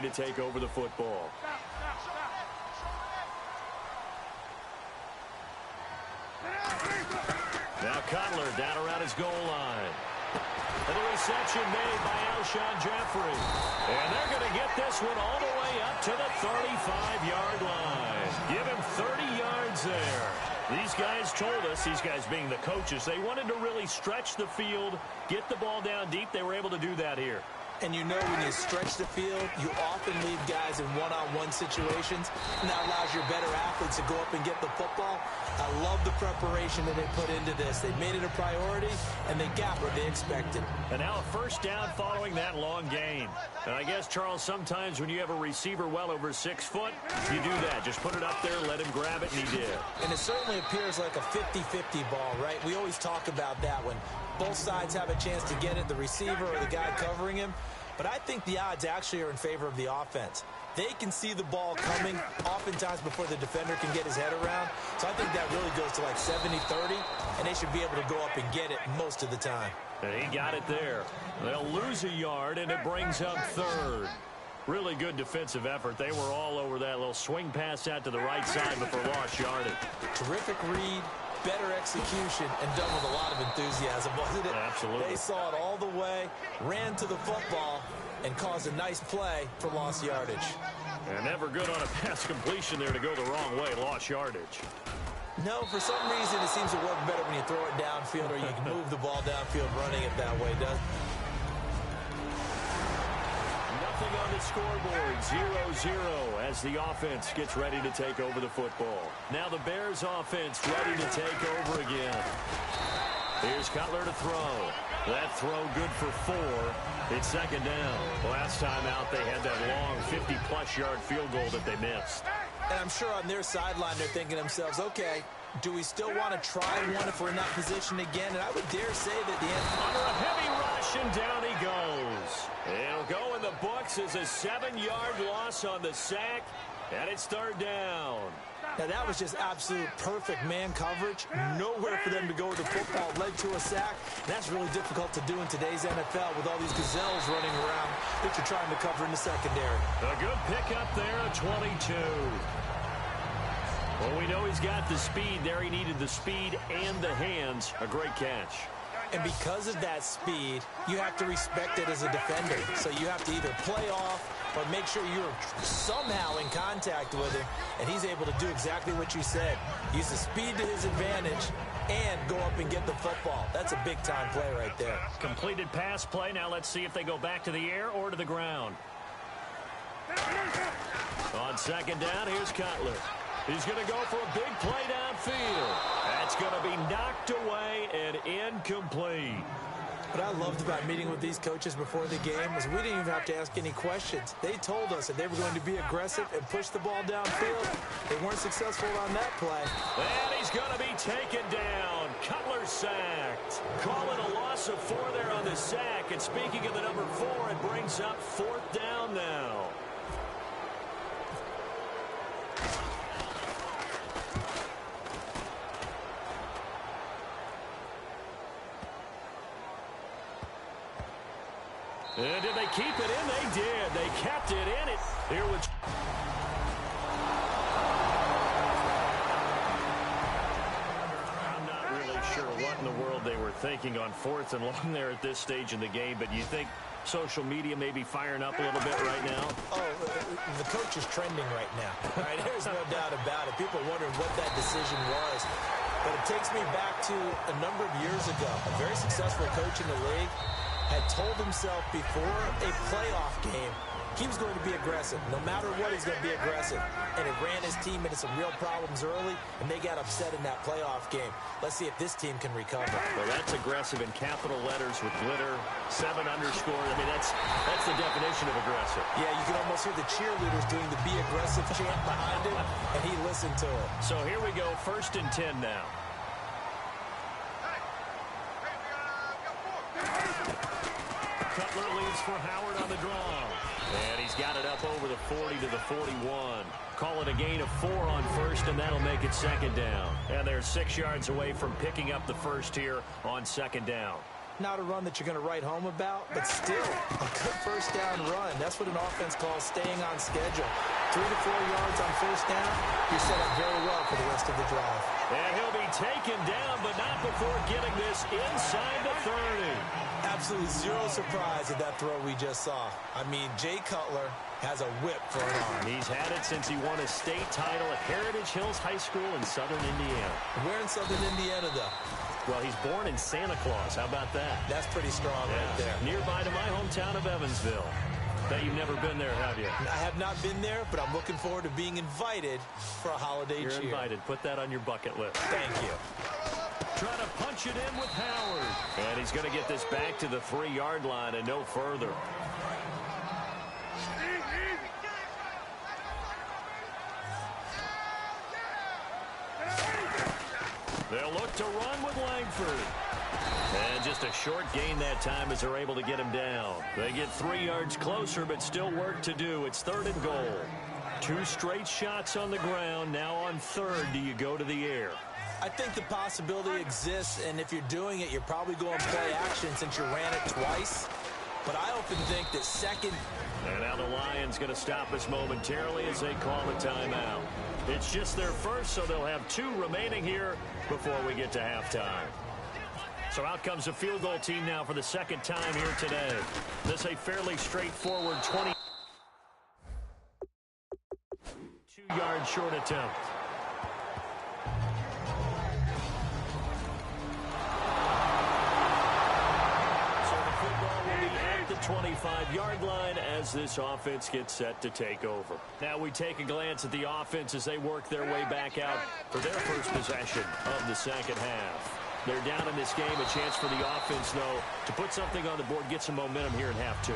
to take over the football. Now Cutler down around his goal line. And the reception made by Alshon Jeffrey. And they're going to get this one all the way up to the 35-yard line. Give him 30 yards there. These guys told us, these guys being the coaches, they wanted to really stretch the field, get the ball down deep. They were able to do that here. And you know when you stretch the field, you often leave guys in one-on-one situations, and that allows your better athletes to go up and get the football. I love the preparation that they put into this. They made it a priority, and they got what they expected. And now a first down following that long gain. And I guess, Charles, sometimes when you have a receiver well over 6 foot, you do that. Just put it up there, let him grab it, and he did. And it certainly appears like a 50-50 ball, right? We always talk about that when both sides have a chance to get it, the receiver or the guy covering him. But I think the odds actually are in favor of the offense. They can see the ball coming oftentimes before the defender can get his head around. So I think that really goes to like 70-30, and they should be able to go up and get it most of the time. And he got it there. They'll lose a yard, and it brings up third. Really good defensive effort. They were all over that little swing pass out to the right side before lost yardage. Terrific read. Better execution, and done with a lot of enthusiasm, wasn't it? Absolutely. They saw it all the way, ran to the football, and caused a nice play for lost yardage. And never good on a pass completion there to go the wrong way, lost yardage. No, for some reason it seems to work better when you throw it downfield or you can move the ball downfield running it that way, doesn't it? Nothing on the scoreboard, 0-0 as the offense gets ready to take over the football. Now the Bears offense ready to take over again. Here's Cutler to throw. That throw good for 4. It's second down. Last time out they had that long 50-plus yard field goal that they missed. And I'm sure on their sideline they're thinking to themselves, okay, do we still want to try one if we're in that position again? And I would dare say that the end... Under a heavy rush, and down he goes. It'll go in the books as a 7-yard loss on the sack, and it's third down. Now, that was just absolute perfect man coverage. Nowhere for them to go with the football. Led to a sack. And that's really difficult to do in today's NFL with all these gazelles running around that you're trying to cover in the secondary. A good pickup there at 22. Well, we know he's got the speed there. He needed the speed and the hands. A great catch. And because of that speed, you have to respect it as a defender. So you have to either play off or make sure you're somehow in contact with him. And he's able to do exactly what you said. Use the speed to his advantage and go up and get the football. That's a big-time play right there. Completed pass play. Now let's see if they go back to the air or to the ground. On second down, here's Cutler. He's going to go for a big play downfield. That's going to be knocked away and incomplete. What I loved about meeting with these coaches before the game was we didn't even have to ask any questions. They told us that they were going to be aggressive and push the ball downfield. They weren't successful on that play. And he's going to be taken down. Cutler sacked. Call it a loss of 4 there on the sack. And speaking of the number 4, it brings up 4th down now. And did they keep it in? They did. They kept it in. Here was... I'm not really sure what in the world they were thinking on 4th and long there at this stage in the game, but you think social media may be firing up a little bit right now? Oh, the coach is trending right now. Right? There's no doubt about it. People are wondering what that decision was. But it takes me back to a number of years ago. A very successful coach in the league had told himself before a playoff game he was going to be aggressive. No matter what, he's going to be aggressive. And it ran his team into some real problems early, and they got upset in that playoff game. Let's see if this team can recover. Well, that's aggressive in capital letters with glitter, 7 underscores. I mean, that's the definition of aggressive. Yeah, you can almost hear the cheerleaders doing the be aggressive chant behind him, and he listened to it. So here we go, 1st and 10 now. Cutler leads for Howard on the draw. And he's got it up over the 40 to the 41. Call it a gain of 4 on 1st, and that'll make it 2nd down. And they're 6 yards away from picking up the 1st here on 2nd down. not a run that you're going to write home about, but still a good first down run. That's what an offense calls staying on schedule. 3 to 4 yards on first down, you're set up very well for the rest of the drive. And he'll be taken down, but not before getting this inside the 30. Absolutely zero surprise at that throw we just saw. I mean, Jay Cutler has a whip for an arm. He's had it since he won a state title at Heritage Hills High School in southern Indiana. Where in southern Indiana, though? Well, he's born in Santa Claus. How about that? That's pretty strong right there. Nearby to my hometown of Evansville. Bet you've never been there, have you? I have not been there, but I'm looking forward to being invited for a holiday cheer. You're invited. Put that on your bucket list. Thank you. Trying to punch it in with Howard. And he's going to get this back to the 3-yard line and no further. They'll look to run with Langford. And just a short gain that time as they're able to get him down. They get 3 yards closer, but still work to do. It's 3rd and goal. 2 straight shots on the ground. Now on 3rd, do you go to the air? I think the possibility exists, and if you're doing it, you're probably going play action since you ran it twice. But I often think that second... And now the Lions going to stop us momentarily as they call a timeout. It's just their first, so they'll have 2 remaining here before we get to halftime. So out comes the field goal team now for the second time here today. This is a fairly straightforward 22-yard short attempt. So the football will be at the 25-yard line as this offense gets set to take over. Now we take a glance at the offense as they work their way back out for their first possession of the second half. They're down in this game. A chance for the offense, though, to put something on the board, get some momentum here in half 2.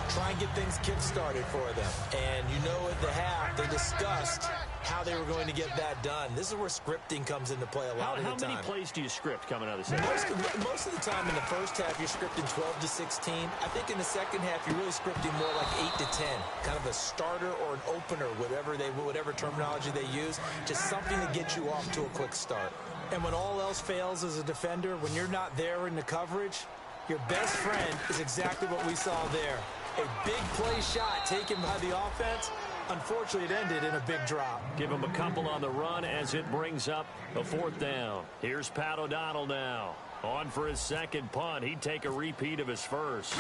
Try and get things kick-started for them. And you know at the half, they discussed how they were going to get that done. This is where scripting comes into play a lot of the time. How many plays do you script coming out of the second? Most of the time in the first half, you're scripting 12 to 16. I think in the second half, you're really scripting more like 8 to 10. Kind of a starter or an opener, whatever terminology they use. Just something to get you off to a quick start. And when all else fails as a defender, when you're not there in the coverage, your best friend is exactly what we saw there. A big play shot taken by the offense. Unfortunately, it ended in a big drop. Give him a couple on the run as it brings up a 4th down. Here's Pat O'Donnell now. On for his second punt. He'd take a repeat of his first.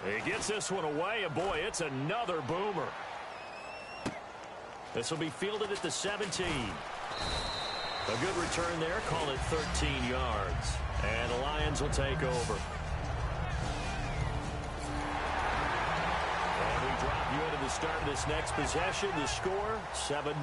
He gets this one away, and boy, it's another boomer. This will be fielded at the 17. A good return there. Call it 13 yards. And the Lions will take over. And we drop you into the start of this next possession. The score, 7-0.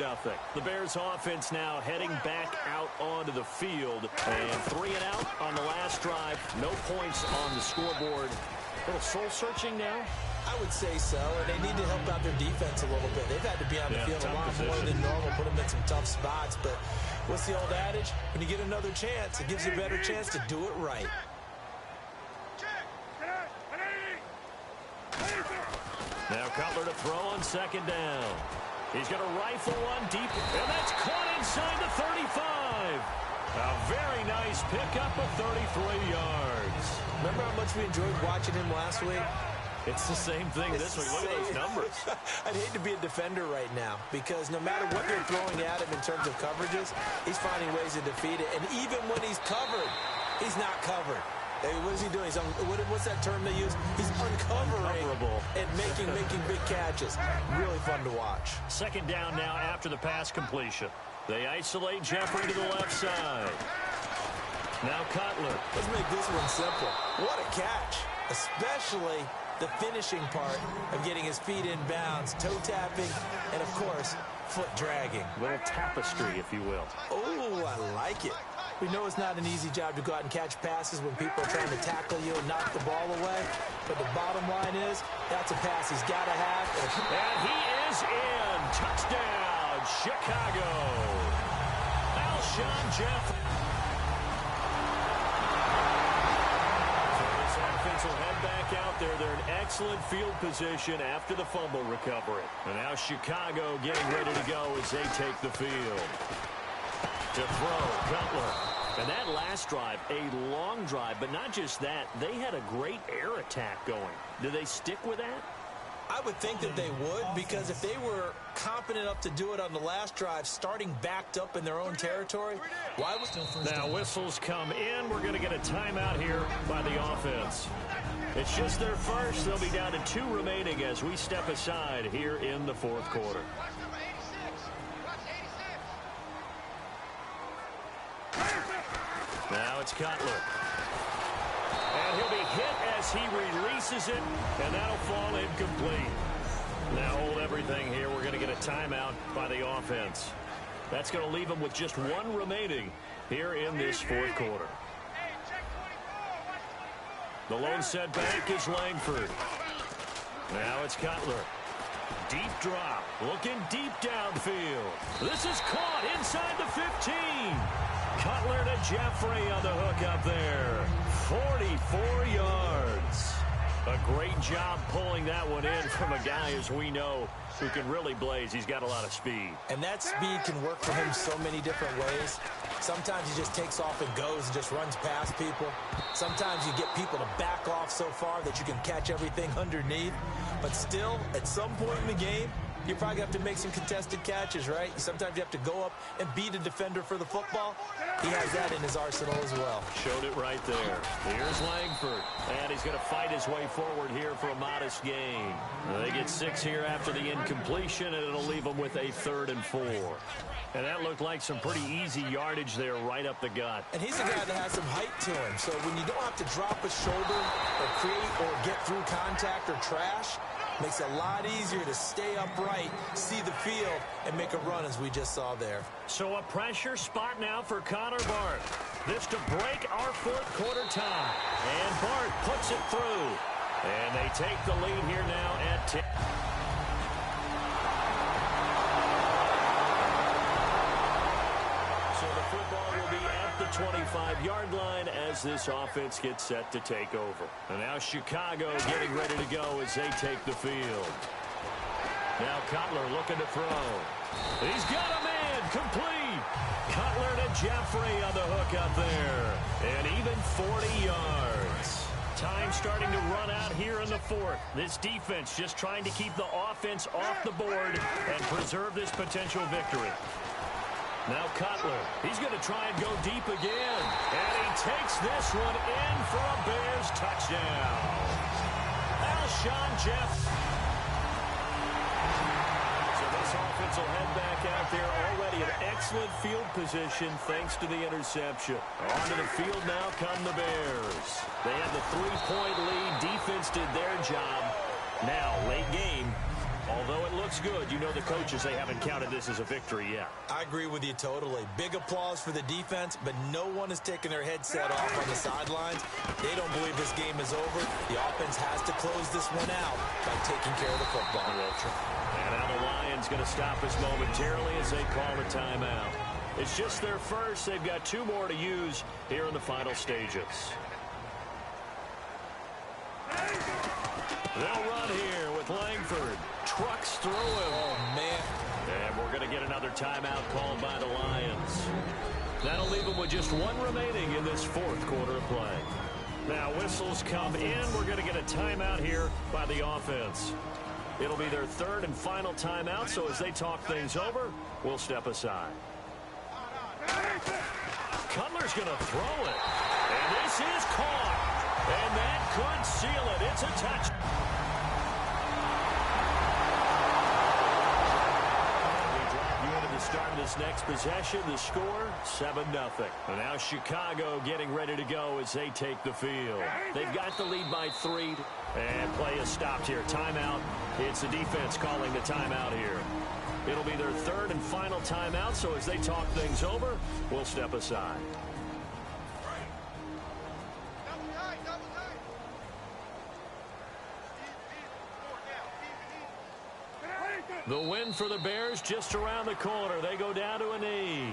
The Bears offense now heading back out onto the field. And 3 and out on the last drive. No points on the scoreboard. A little soul-searching now. I would say so, and they need to help out their defense a little bit. They've had to be on the field a lot more than normal, put them in some tough spots. But what's the old adage? When you get another chance, it gives you a better chance to do it right. Now Cutler to throw on second down. He's going to rifle one deep, and that's caught inside the 35. A very nice pickup of 33 yards. Remember how much we enjoyed watching him last week? It's the same thing this week. Look at those numbers. I'd hate to be a defender right now because no matter what they're throwing at him in terms of coverages, he's finding ways to defeat it. And even when he's covered, he's not covered. Hey, what is he doing? What's that term they use? He's uncovering and making big catches. Really fun to watch. Second down now after the pass completion. They isolate Jeffrey to the left side. Now Cutler. Let's make this one simple. What a catch, especially the finishing part of getting his feet in bounds, toe tapping, and of course, foot dragging. A little tapestry, if you will. Oh, I like it. We know it's not an easy job to go out and catch passes when people are trying to tackle you and knock the ball away. But the bottom line is, that's a pass he's got to have. And he is in. Touchdown, Chicago. Alshon Jeffrey. Will head back out there. They're in excellent field position after the fumble recovery. And now Chicago getting ready to go as they take the field. To throw, Cutler. And that last drive, a long drive, but not just that. They had a great air attack going. Do they stick with that? I would think that they would, because if they were competent enough to do it on the last drive, starting backed up in their own territory, why was still first now down? Whistles come in. We're going to get a timeout here by the offense. It's just their first. They'll be down to 2 remaining as we step aside here in the fourth quarter. Now it's Cutler. And he'll be hit as he releases it, and that'll fall incomplete. Now hold everything here. We're going to get a timeout by the offense. That's going to leave them with just 1 remaining here in this fourth quarter. The lone setback is Langford. Now it's Cutler. Deep drop. Looking deep downfield. This is caught inside the 15. Cutler to Jeffrey on the hook up there. 44 yards. A great job pulling that one in from a guy, as we know, who can really blaze. He's got a lot of speed. And that speed can work for him so many different ways. Sometimes he just takes off and goes and just runs past people. Sometimes you get people to back off so far that you can catch everything underneath. But still, at some point in the game, you probably have to make some contested catches, right? Sometimes you have to go up and beat a defender for the football. He has that in his arsenal as well. Showed it right there. Here's Langford. And he's going to fight his way forward here for a modest gain. They get 6 here after the incompletion, and it'll leave them with a 3rd and 4. And that looked like some pretty easy yardage there right up the gut. And he's a guy that has some height to him. So when you don't have to drop a shoulder or create or get through contact or trash, makes it a lot easier to stay upright, see the field, and make a run as we just saw there. So a pressure spot now for Connor Bart. This to break our fourth quarter tie. And Bart puts it through. And they take the lead here now at 10. So the football will be at the 25-yard line as this offense gets set to take over. And now Chicago getting ready to go as they take the field. Now Cutler looking to throw. He's got a man, complete. Cutler to Jeffrey on the hook up there. And even 40 yards. Time starting to run out here in the fourth. This defense just trying to keep the offense off the board and preserve this potential victory. Now Cutler, he's going to try and go deep again. And he takes this one in for a Bears touchdown. Alshon Jeffrey. So this offense will head back out there already in excellent field position thanks to the interception. Onto the field now come the Bears. They have the 3-point lead. Defense did their job. Now, late game. Although it looks good, you know the coaches, they haven't counted this as a victory yet. I agree with you totally. Big applause for the defense, but no one is taking their headset off on the sidelines. They don't believe this game is over. The offense has to close this one out by taking care of the football. And now the Lions going to stop us momentarily as they call a timeout. It's just their first. They've got 2 more to use here in the final stages. They'll run here with Langford. Trucks through him. Oh, man. And we're going to get another timeout called by the Lions. That'll leave them with just 1 remaining in this fourth quarter of play. Now whistles come in. We're going to get a timeout here by the offense. It'll be their 3rd and final timeout, so as they talk things over, we'll step aside. Cutler's going to throw it. And this is caught. And that could seal it. It's a touch. The start of this next possession, the score, 7-0. And now Chicago getting ready to go as they take the field. They've got the lead by 3, and play is stopped here. Timeout. It's the defense calling the timeout here. It'll be their 3rd and final timeout, so as they talk things over, we'll step aside. The win for the Bears just around the corner. They go down to a knee.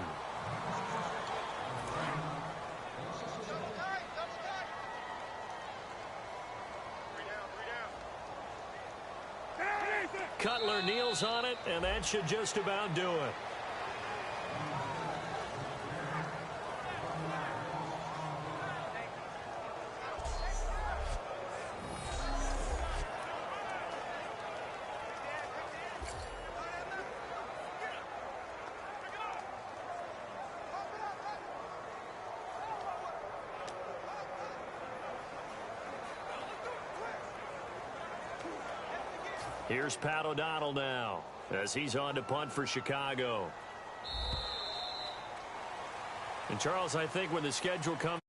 Cutler kneels on it, and that should just about do it. Here's Pat O'Donnell now as he's on to punt for Chicago. And, Charles, I think when the schedule comes